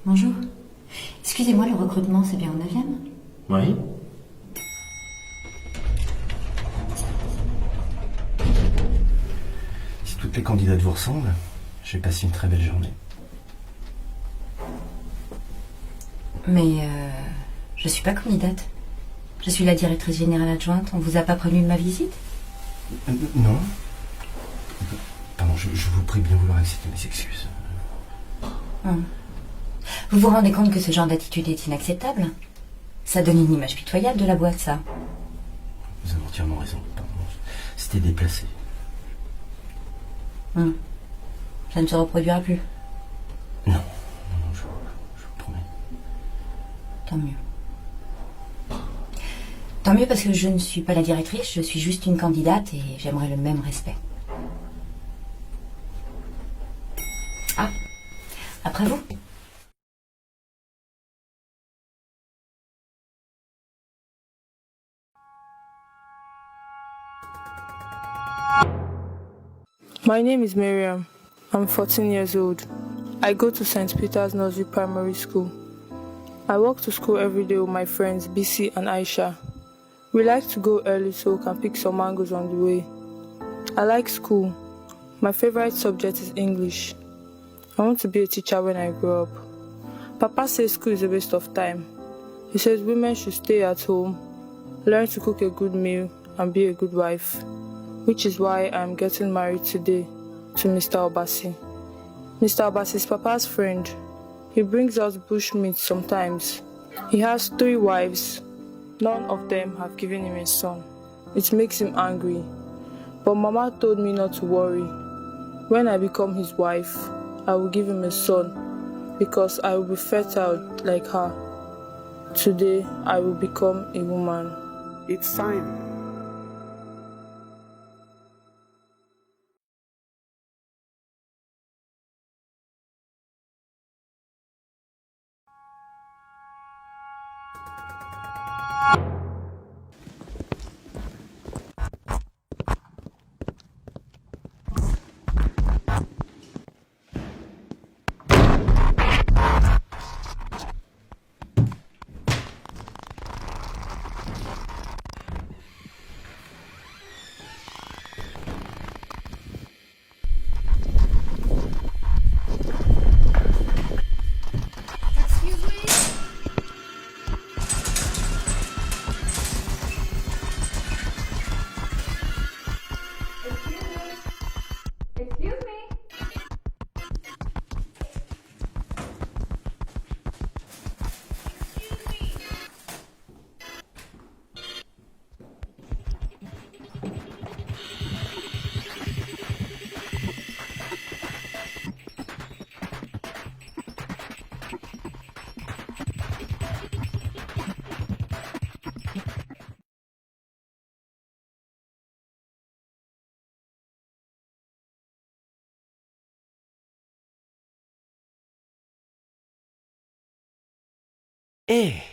Bonjour. Excusez-moi, le recrutement, c'est bien au 9e? Oui. Si toutes les candidates vous ressemblent, j'ai passé une très belle journée. Mais je suis pas candidate. Je suis la directrice générale adjointe. On vous a pas prévenu de ma visite? Non. Pardon, je vous prie bien vouloir accepter mes excuses. Vous vous rendez compte que ce genre d'attitude est inacceptable? Ça donne une image pitoyable de la boîte, ça. Vous avez entièrement raison. Pardon. C'était déplacé. Ça ne se reproduira plus. Non, je vous promets. Tant mieux. Tant mieux parce que je ne suis pas la directrice, je suis juste une candidate et j'aimerais le même respect. Ah, après vous. My name is Miriam. I'm 14 years old. I go to St. Peter's Nursery Primary School. I walk to school every day with my friends BC and Aisha. We like to go early so we can pick some mangoes on the way. I like school. My favorite subject is English. I want to be a teacher when I grow up. Papa says school is a waste of time. He says women should stay at home, learn to cook a good meal, and be a good wife. Which is why I am getting married today to Mr. Obasi. Mr. Obasi is Papa's friend. He brings us bush meat sometimes. He has 3 wives. None of them have given him a son. It makes him angry. But Mama told me not to worry. When I become his wife, I will give him a son because I will be fertile like her. Today, I will become a woman. It's time. Hé,